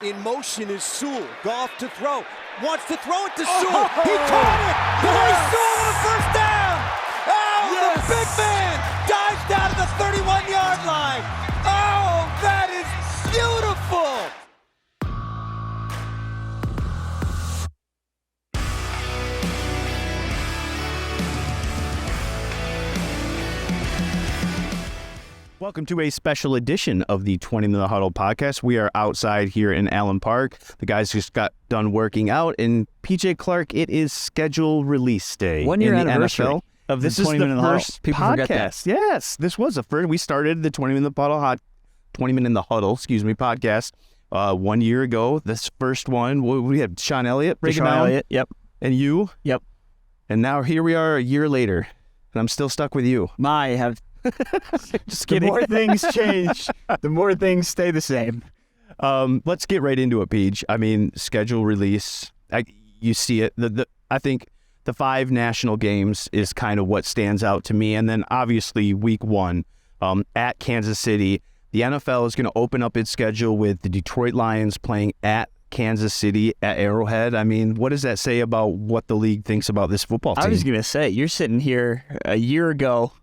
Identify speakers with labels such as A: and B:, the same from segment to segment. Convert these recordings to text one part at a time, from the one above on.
A: In motion is Sewell. Goff to throw. Wants to throw it to Sewell. He caught it! Corey Sewell with a first down! Oh, yes! The big man dives down to the 31-yard line! Oh, that is beautiful!
B: Welcome to a special edition of the Twentyman in the Huddle podcast. We are outside here in Allen Park. The guys just got done working out, and PJ Clark, it is schedule release day.
C: 1 year
B: in the
C: anniversary
B: NFL.
C: of the
B: This is
C: 20
B: the
C: minute huddle.
B: first
C: People forget that.
B: podcast. Yes, this was the first. We started the 20 minute huddle, 20 minute in the huddle, podcast 1 year ago. This first one, we had Sean Elliott,
C: Sean Elliott, yep,
B: and you,
C: yep.
B: And now here we are a year later, and I'm still stuck with you.
C: Just kidding. The more things change, the more things stay the same.
B: Let's get right into it, Peach. I mean, schedule release. You see it. I think the 5 national games is kind of what stands out to me. And then obviously week 1 at Kansas City. The NFL is going to open up its schedule with the Detroit Lions playing at Kansas City at Arrowhead. I mean, what does that say about what the league thinks about this football team?
C: I was going to say, you're sitting here a year ago,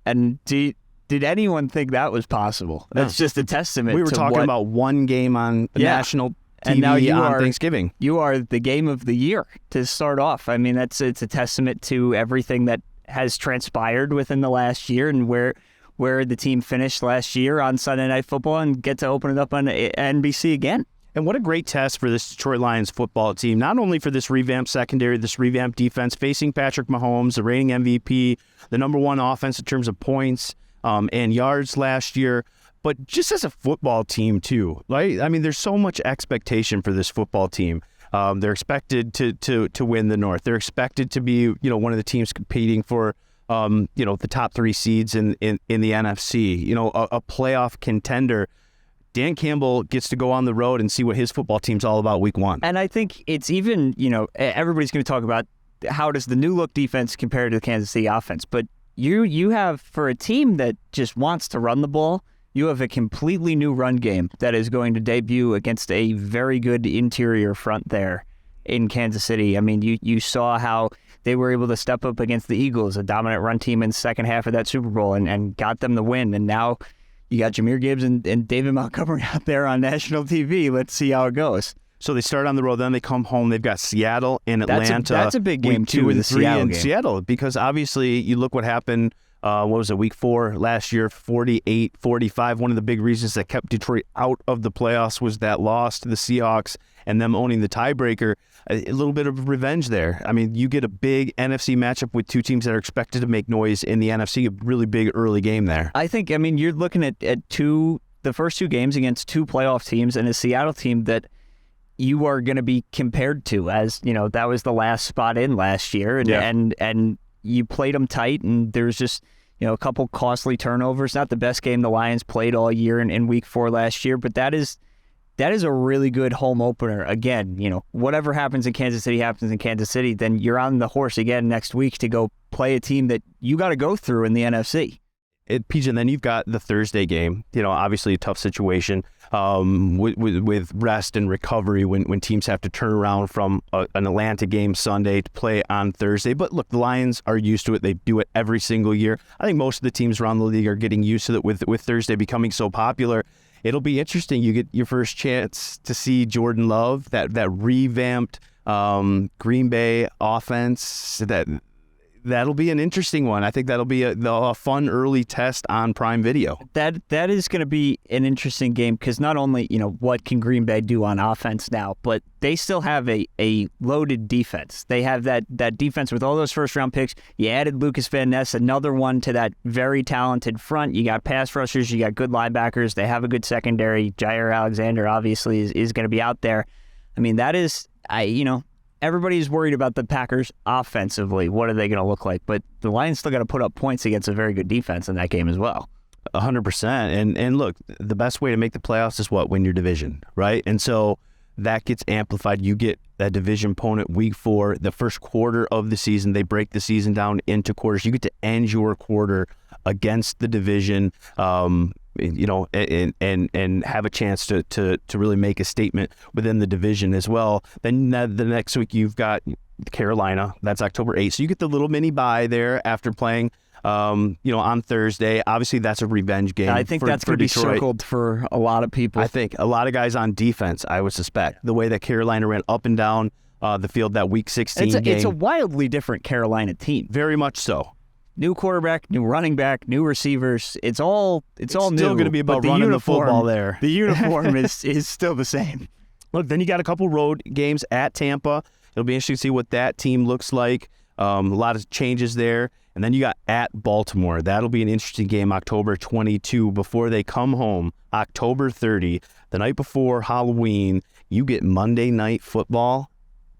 C: and did anyone think that was possible? That's just a testament to
B: we were talking about one game on national TV
C: and now you
B: on
C: are,
B: Thanksgiving.
C: You are the game of the year to start off. I mean, it's a testament to everything that has transpired within the last year and where the team finished last year on Sunday Night Football and get to open it up on NBC again.
B: And what a great test for this Detroit Lions football team, not only for this revamped secondary, this revamped defense, facing Patrick Mahomes, the reigning MVP, the number 1 offense in terms of points and yards last year, but just as a football team too, right? I mean, there's so much expectation for this football team. They're expected to win the North. They're expected to be, one of the teams competing for, the top 3 seeds in the NFC, a playoff contender. Dan Campbell gets to go on the road and see what his football team's all about week 1.
C: And I think it's even, everybody's going to talk about how does the new look defense compare to the Kansas City offense. But you have, for a team that just wants to run the ball, you have a completely new run game that is going to debut against a very good interior front there in Kansas City. I mean, you saw how they were able to step up against the Eagles, a dominant run team in the second half of that Super Bowl, and got them the win. And now you got Jahmyr Gibbs and David Montgomery out there on national TV. Let's see how it goes.
B: So they start on the road, then they come home. They've got Seattle and Atlanta.
C: That's a big game, too,
B: week 2 and 3 in
C: game.
B: Seattle, because obviously you look what happened, week 4 last year, 48-45. One of the big reasons that kept Detroit out of the playoffs was that loss to the Seahawks and them owning the tiebreaker. A little bit of revenge there. I mean, you get a big NFC matchup with 2 teams that are expected to make noise in the NFC, a really big early game there.
C: I think, you're looking at the first 2 games against 2 playoff teams and a Seattle team that you are going to be compared to as, that was the last spot in last year. And you played them tight, and there's just, a couple costly turnovers. Not the best game the Lions played all year in week 4 last year, but that is a really good home opener. Again, whatever happens in Kansas City happens in Kansas City, then you're on the horse again next week to go play a team that you got to go through in the NFC.
B: PJ, and then you've got the Thursday game, obviously a tough situation with rest and recovery when teams have to turn around from an Atlanta game Sunday to play on Thursday. But look, the Lions are used to it. They do it every single year. I think most of the teams around the league are getting used to it with Thursday becoming so popular. It'll be interesting. You get your first chance to see Jordan Love, that revamped Green Bay offense. That'll be an interesting one. I think that'll be a fun early test on Prime Video.
C: That is going to be an interesting game because not only, what can Green Bay do on offense now, but they still have a loaded defense. They have that defense with all those first-round picks. You added Lucas Van Ness, another one to that very talented front. You got pass rushers. You got good linebackers. They have a good secondary. Jair Alexander, obviously, is going to be out there. I mean, that is, everybody's worried about the Packers offensively. What are they going to look like? But the Lions still got to put up points against a very good defense in that game as well.
B: 100%. And look, the best way to make the playoffs is what? Win your division, right? And so that gets amplified. You get that division opponent week 4, the first quarter of the season. They break the season down into quarters. You get to end your quarter against the division, and have a chance to really make a statement within the division as well. Then the next week you've got Carolina. That's October 8th. So you get the little mini bye there after playing, on Thursday. Obviously, that's a revenge game.
C: I think that's going to be circled for a lot of people.
B: I think a lot of guys on defense, I would suspect, the way that Carolina ran up and down the field that Week 16 game.
C: It's a wildly different Carolina team.
B: Very much so.
C: New quarterback, new running back, new receivers. It's all new.
B: Still going to be about running the football there.
C: The uniform is still the same.
B: Look, then you got a couple road games at Tampa. It'll be interesting to see what that team looks like. A lot of changes there. And then you got at Baltimore. That'll be an interesting game, October 22, before they come home, October 30. The night before Halloween, you get Monday Night Football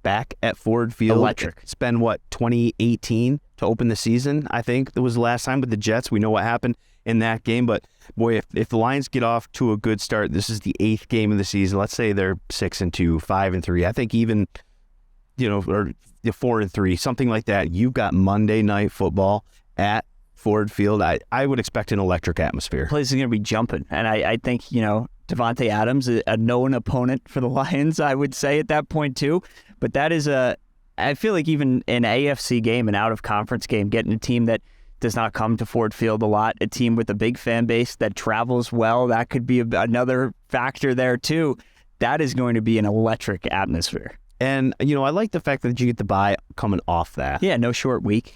B: back at Ford Field.
C: Electric.
B: It's been, 2018 to open the season, I think. That was the last time with the Jets. We know what happened in that game. But, boy, if the Lions get off to a good start, this is the 8th game of the season. Let's say they're 6-2, 5-3. I think even, or 4-3, something like that. You've got Monday Night Football at Ford Field. I would expect an electric atmosphere.
C: The place is going to be jumping. And I think, Devontae Adams, a known opponent for the Lions, I would say at that point too. But that is I feel like even an AFC game, an out-of-conference game, getting a team that does not come to Ford Field a lot, a team with a big fan base that travels well, that could be another factor there too. That is going to be an electric atmosphere.
B: And, I like the fact that you get the bye coming off that.
C: Yeah, no short week.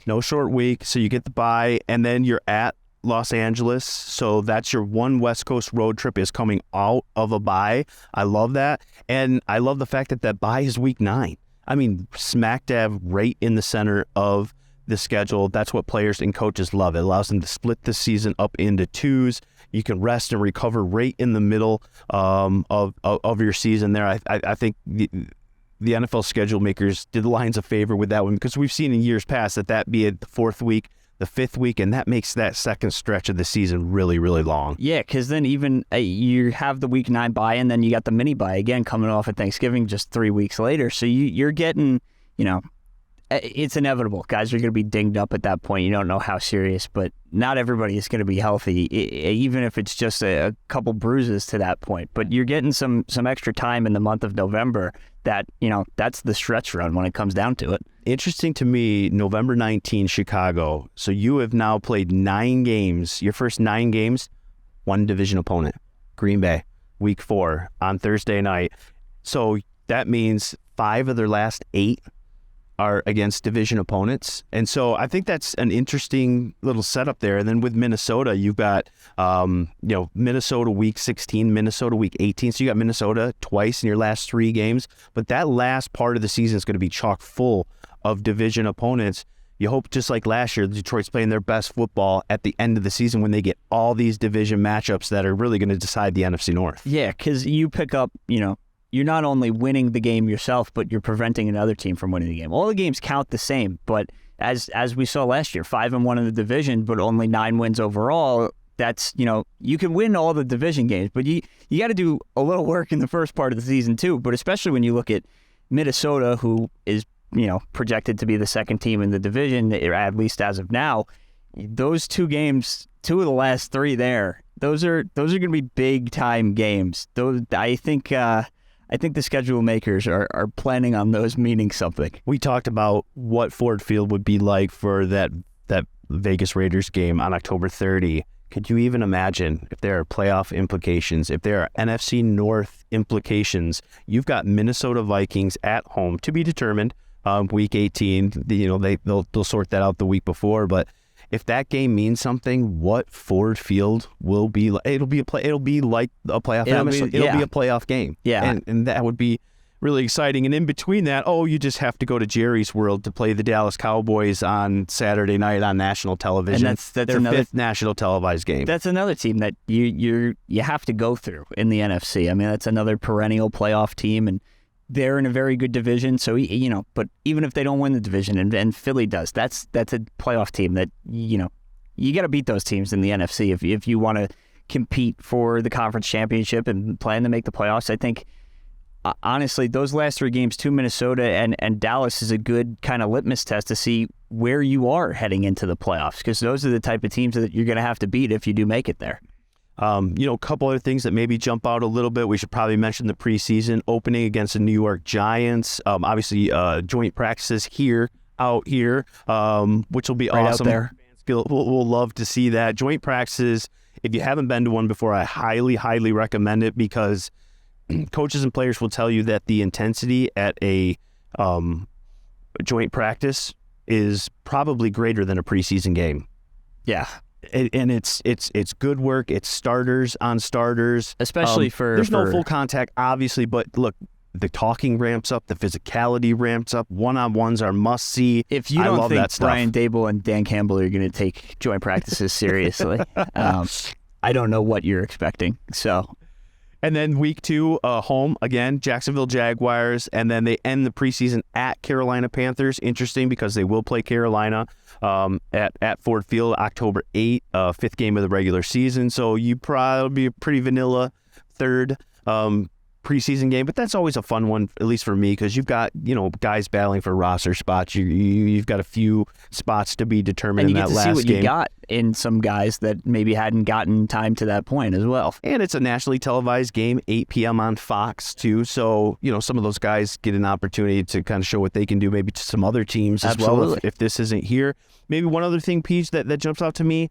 B: So you get the bye, and then you're at Los Angeles. So that's your one West Coast road trip is coming out of a bye. I love that. And I love the fact that bye is week 9. I mean, smack dab right in the center of the schedule. That's what players and coaches love. It allows them to split the season up into 2s. You can rest and recover right in the middle of your season there. I think the NFL schedule makers did the Lions a favor with that one, because we've seen in years past that be the 4th week, the 5th week, and that makes that second stretch of the season really, really long.
C: Yeah, because then even you have the week 9 bye, and then you got the mini bye again coming off at Thanksgiving just 3 weeks later. So you're getting, it's inevitable. Guys are going to be dinged up at that point. You don't know how serious, but not everybody is going to be healthy, even if it's just a couple bruises to that point. But you're getting some extra time in the month of November that, that's the stretch run when it comes down to it.
B: Interesting to me, November 19, Chicago. So you have now played 9 games. Your first 9 games, one division opponent, Green Bay, week 4 on Thursday night. So that means 5 of their last 8 are against division opponents. And so I think that's an interesting little setup there. And then with Minnesota, you've got, Minnesota week 16, Minnesota week 18. So you got Minnesota twice in your last 3 games. But that last part of the season is going to be chock full of division opponents. You hope, just like last year, Detroit's playing their best football at the end of the season when they get all these division matchups that are really going to decide the NFC North.
C: Yeah, because you pick up, you're not only winning the game yourself, but you're preventing another team from winning the game. All the games count the same, but as we saw last year, 5-1 in the division, but only 9 wins overall. That's, you can win all the division games, but you got to do a little work in the first part of the season too. But especially when you look at Minnesota, who is, projected to be the second team in the division, at least as of now, those 2 games, 2 of the last 3 there, those are going to be big time games. Those, I think the schedule makers are planning on those meaning something.
B: We talked about what Ford Field would be like for that Vegas Raiders game on October 30. Could you even imagine if there are playoff implications, if there are NFC North implications? You've got Minnesota Vikings at home to be determined, week 18. They'll sort that out the week before, but if that game means something, what Ford Field will be like, it'll be like a playoff atmosphere. It'll be a playoff game.
C: Yeah.
B: And that would be really exciting. And in between that, you just have to go to Jerry's World to play the Dallas Cowboys on Saturday night on national television.
C: And that's
B: their
C: another
B: 5th national televised game.
C: That's another team that you have to go through in the NFC. I mean, that's another perennial playoff team, and they're in a very good division. So, but even if they don't win the division, and Philly does, that's a playoff team that, you got to beat those teams in the NFC if you want to compete for the conference championship and plan to make the playoffs. I think honestly, those last 3 games to Minnesota and Dallas is a good kind of litmus test to see where you are heading into the playoffs, because those are the type of teams that you're going to have to beat if you do make it there.
B: A couple other things that maybe jump out a little bit. We should probably mention the preseason opening against the New York Giants. Obviously, joint practices out here, which will be
C: right
B: awesome.
C: Out there.
B: We'll love to see that. Joint practices, if you haven't been to one before, I highly, highly recommend it, because coaches and players will tell you that the intensity at a joint practice is probably greater than a preseason game.
C: Yeah.
B: And it's good work. It's starters on starters.
C: Especially
B: there's no full contact, obviously, but look, the talking ramps up, the physicality ramps up, one-on-ones are must-see.
C: If you don't think Brian Dable and Dan Campbell are going to take joint practices seriously, I don't know what you're expecting. So,
B: and then week 2, home again, Jacksonville Jaguars, and then they end the preseason at Carolina Panthers. Interesting, because they will play Carolina at Ford Field October 8th, 5th game of the regular season. So you probably be a pretty vanilla third preseason game, but that's always a fun one, at least for me, because you've got guys battling for roster spots. You've got a few spots to be determined in that last game.
C: And you get to see what you got in some guys that maybe hadn't gotten time to that point as well.
B: And it's a nationally televised game, 8 p.m. on Fox too. So some of those guys get an opportunity to kind of show what they can do, maybe to some other teams as well. If this isn't here, maybe one other thing, Peach, that jumps out to me.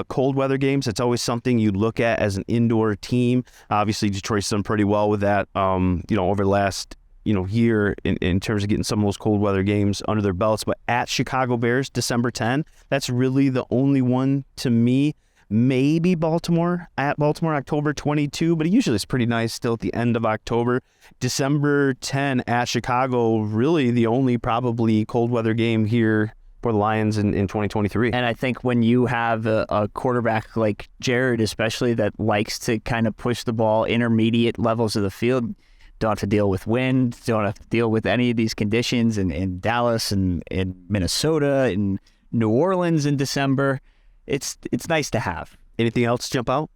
B: Cold weather games, it's always something you look at as an indoor team. Obviously, Detroit's done pretty well with that, over the last, year in terms of getting some of those cold weather games under their belts. But at Chicago Bears, December 10, that's really the only one to me. Maybe Baltimore, October 22, but usually it's pretty nice still at the end of October. December 10 at Chicago, really the only probably cold weather game here for the Lions in 2023.
C: And I think when you have a quarterback like Jared, especially, that likes to kind of push the ball intermediate levels of the field, don't have to deal with wind, don't have to deal with any of these conditions in Dallas and in Minnesota and New Orleans in December. It's nice to have.
B: Anything else jump out?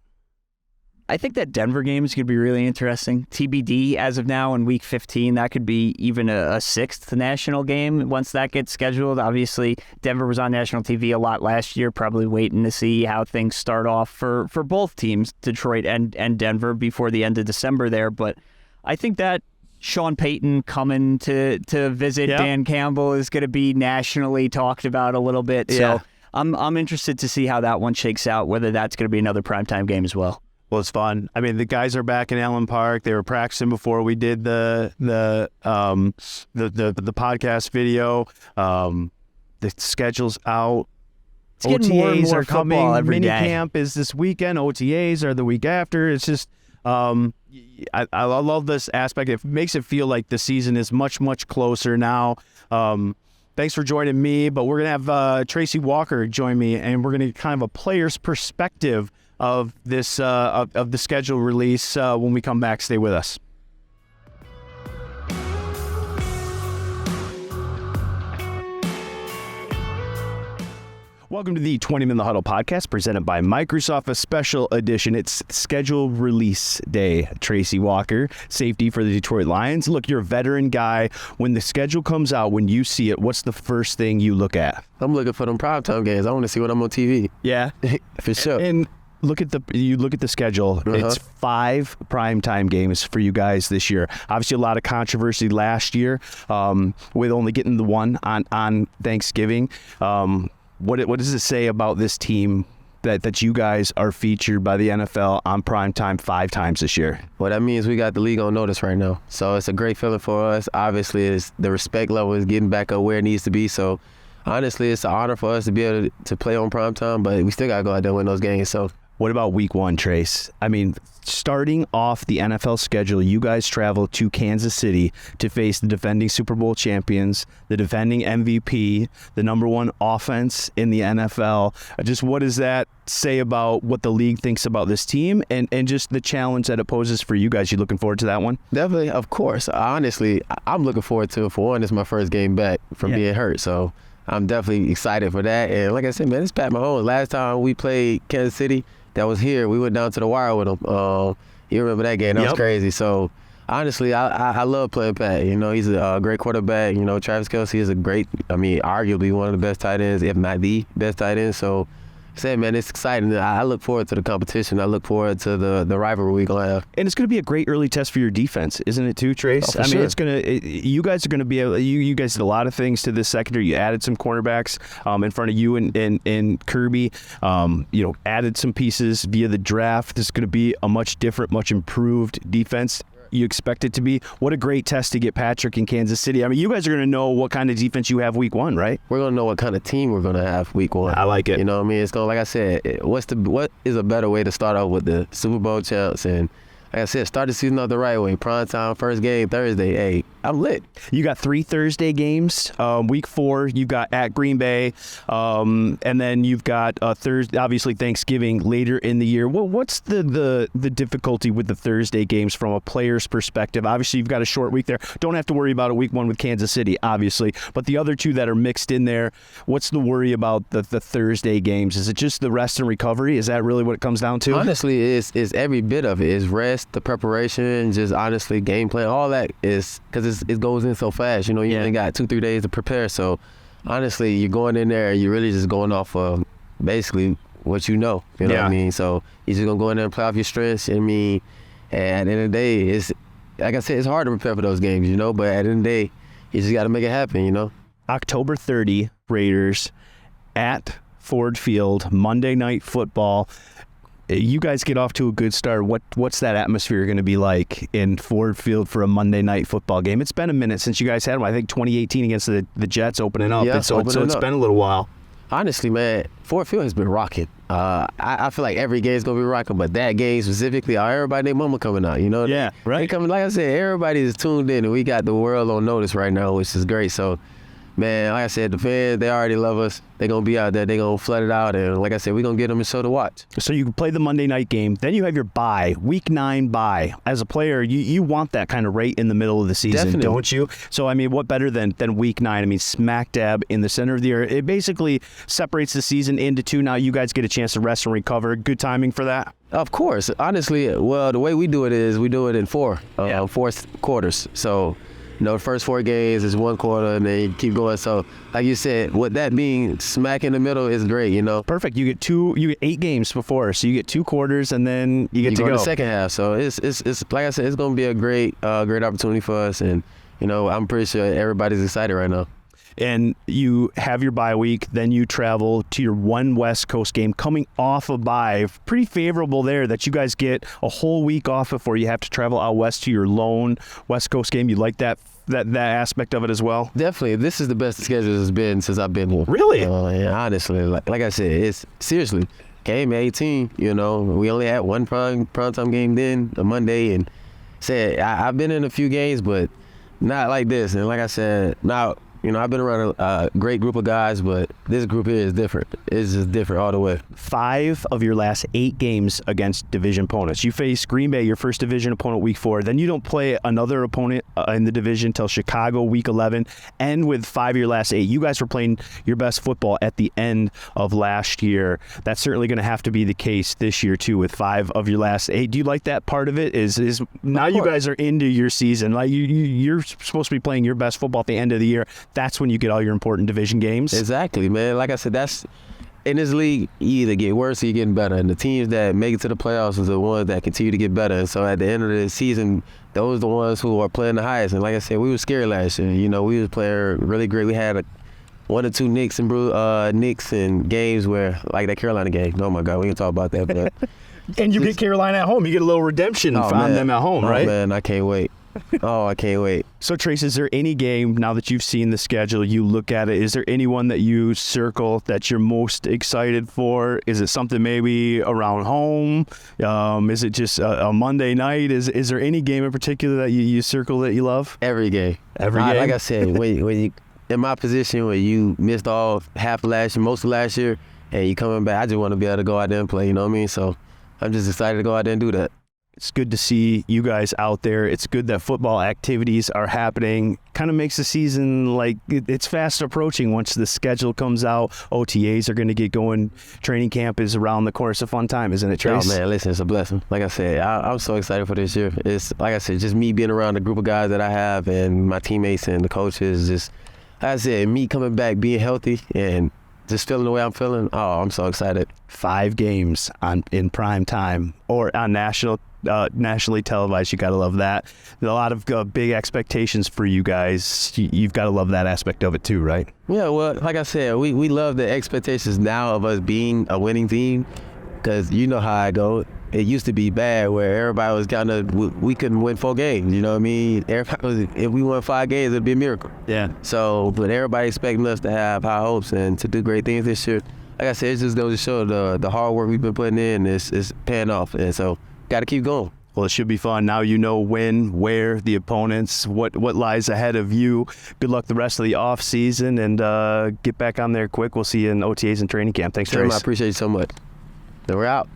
C: I think that Denver game is going to be really interesting. TBD as of now in Week 15. That could be even a 6th national game once that gets scheduled. Obviously, Denver was on national TV a lot last year, probably waiting to see how things start off for both teams, Detroit and Denver, before the end of December there. But I think that Sean Payton coming to visit Dan Campbell is going to be nationally talked about a little bit.
B: Yeah.
C: So I'm interested to see how that one shakes out, whether that's going to be another primetime game as well.
B: Well, it's fun. I mean, the guys are back in Allen Park. They were practicing before we did the podcast video. The schedule's out.
C: It's getting more and more
B: are coming.
C: every day.
B: Minicamp is this weekend. OTAs are the week after. It's just I love this aspect. It makes it feel like the season is much, much closer now. Thanks for joining me, but we're going to have Tracy Walker join me, and we're going to get kind of a player's perspective of this of the schedule release when we come back. Stay with us. Welcome to the Twentyman the Huddle podcast, presented by Microsoft, a special edition. It's schedule release day. Tracy Walker, safety for the Detroit Lions. Look, you're a veteran guy. When the schedule comes out, when you see it, what's the first thing you look at?
D: I'm looking for them primetime games. I want to see what I'm on TV.
B: Yeah,
D: for sure.
B: And look at the schedule. Uh-huh. It's 5 primetime games for you guys this year. Obviously, a lot of controversy last year with only getting the one on Thanksgiving. What does it say about this team that you guys are featured by the NFL on primetime 5 times this year?
D: Well, that means we got the league on notice right now. So it's a great feeling for us. Obviously, the respect level is getting back up where it needs to be. So honestly, it's an honor for us to be able to play on primetime, but we still got to go out there and win those games. So
B: what about week 1, Trace? I mean, starting off the NFL schedule, you guys travel to Kansas City to face the defending Super Bowl champions, the defending MVP, the number 1 offense in the NFL. Just what does that say about what the league thinks about this team and just the challenge that it poses for you guys? You looking forward to that one?
D: Definitely, of course. Honestly, I'm looking forward to it. For one, it's my first game back from being hurt, so I'm definitely excited for that. And like I said, man, it's Pat Mahomes. Last time we played Kansas City, that was here. We went down to the wire with him. You remember that game? That was crazy. So Honestly, I love playing Pat. You know, he's a great quarterback. You know, Travis Kelce is arguably one of the best tight ends, if not the best tight end. So, man, it's exciting. I look forward to the competition. I look forward to the rivalry we're going to have.
B: And it's going to be a great early test for your defense, isn't it too, Trace?
D: Oh, sure.
B: It's going to. You guys are going to be able. You guys did a lot of things to this secondary. You added some cornerbacks in front of you and Kirby. Added some pieces via the draft. This is going to be a much different, much improved defense. You expect it to be. What a great test to get Patrick in Kansas City. I mean, you guys are going to know what kind of defense you have week 1, right?
D: We're going to know what kind of team we're going to have week 1.
B: I like it.
D: You know what I mean? It's going to, like I said, what is a better way to start off with the Super Bowl champs? And like I said, start the season off the right way. Prime time, first game, Thursday. Hey, I'm lit.
B: You got 3 Thursday games. Week 4, you've got at Green Bay. And then you've got Thursday, obviously Thanksgiving later in the year. Well, what's the difficulty with the Thursday games from a player's perspective? Obviously, you've got a short week there. Don't have to worry about a week 1 with Kansas City, obviously. But the other 2 that are mixed in there, what's the worry about the Thursday games? Is it just the rest and recovery? Is that really what it comes down to?
D: Honestly, it's every bit of it. It's rest, the preparation, just honestly game plan. All that is because it goes in so fast. You know, you only got 2-3 days to prepare. So honestly, you're going in there, you're really just going off of basically what you know. You know what I mean? So you're just gonna go in there and play off your strengths. I mean, and at the end of the day, it's like I said, it's hard to prepare for those games, you know. But at the end of the day, you just got to make it happen, you know.
B: October 30, Raiders at Ford Field, Monday Night Football. You guys get off to a good start. What's that atmosphere going to be like in Ford Field for a Monday Night Football game? It's been a minute since you guys had one. I think 2018 against the Jets opening up.
D: Yeah,
B: it's been a little while.
D: Honestly, man, Ford Field has been rocking. I feel like every game's going to be rocking, but that game specifically, everybody their mama coming out, you know?
B: Yeah, right.
D: They coming, like I said, everybody is tuned in, and we got the world on notice right now, which is great. So, man, like I said, the fans, they already love us. They're going to be out there. They're going to flood it out. And like I said, we're going to get them a show to watch.
B: So you can play the Monday night game. Then you have your bye, week 9 bye. As a player, you want that kind of right in the middle of the season,
D: Definitely.
B: Don't you? So, I mean, what better than week 9? I mean, smack dab in the center of the year. It basically separates the season into 2. Now you guys get a chance to rest and recover. Good timing for that?
D: Of course. Honestly, well, the way we do it is we do it in 4 quarters. So, you know, the first 4 games is 1 quarter, and then you keep going. So, like you said, with that being smack in the middle is great, you know.
B: Perfect. You get 8 games before, so you get 2 quarters, and then you get to go.
D: The second half. So it's like I said, it's going to be a great opportunity for us, and you know, I'm pretty sure everybody's excited right now.
B: And you have your bye week, then you travel to your one West Coast game coming off a bye. Pretty favorable there that you guys get a whole week off before you have to travel out west to your lone West Coast game. You like that aspect of it as well?
D: Definitely. This is the best schedule it's been since I've been here.
B: Really?
D: And honestly, like I said, it's seriously, game 18, you know, we only had one primetime game then, a Monday, and said I've been in a few games, but not like this. And like I said, now, you know, I've been around a great group of guys, but this group here is different. It's just different all the way.
B: 5 of your last 8 games against division opponents. You face Green Bay, your first division opponent, week 4. Then you don't play another opponent in the division till Chicago, week 11. And with 5 of your last 8, you guys were playing your best football at the end of last year. That's certainly going to have to be the case this year, too, with 5 of your last 8. Do you like that part of it? Is now you guys are into your season. Like you're supposed to be playing your best football at the end of the year. That's when you get all your important division games.
D: Exactly, man. Like I said, that's in this league, you either get worse or you're getting better. And the teams that make it to the playoffs is the ones that continue to get better. And so at the end of the season, those are the ones who are playing the highest. And like I said, we were scared last year. You know, we was playing really great. We had 1 or 2 nicks and games where, like that Carolina game. Oh my God, we can talk about that. But
B: and you get Carolina at home. You get a little redemption on them at home, right?
D: Oh man, I can't wait. I can't wait.
B: So, Trace, is there any game, now that you've seen the schedule, you look at it, is there anyone that you circle that you're most excited for? Is it something maybe around home? Is it just a Monday night? Is there any game in particular that you circle that you love?
D: Every game.
B: Every game?
D: Like I said, when you in my position where you missed all half of last year, most of last year, and you coming back, I just want to be able to go out there and play, you know what I mean? So I'm just excited to go out there and do that.
B: It's good to see you guys out there. It's good that football activities are happening. Kind of makes the season like it's fast approaching once the schedule comes out. OTAs are going to get going. Training camp is around the corner. It's a fun time, isn't it, Trace?
D: Oh, man, listen, it's a blessing. Like I said, I'm so excited for this year. It's, like I said, just me being around the group of guys that I have and my teammates and the coaches. Just, like I said, me coming back, being healthy, and just feeling the way I'm feeling. Oh, I'm so excited. 5
B: games in prime time or on nationally televised. You got to love that. A lot of big expectations for you guys. You've got to love that aspect of it too, right?
D: Yeah, well, like I said, we love the expectations now of us being a winning team, because you know how I go. It used to be bad where everybody was kind of, we couldn't win 4 games, you know what I mean? Everybody was, if we won 5 games, it'd be a miracle.
B: Yeah.
D: So, but everybody expecting us to have high hopes and to do great things this year. Like I said, it just goes to show the hard work we've been putting in is paying off. And so, got to keep going.
B: Well, it should be fun. Now you know when, where, the opponents, what lies ahead of you. Good luck the rest of the off season, and get back on there quick. We'll see you in OTAs and training camp. Thanks, Trace.
D: I appreciate you so much. So we're out.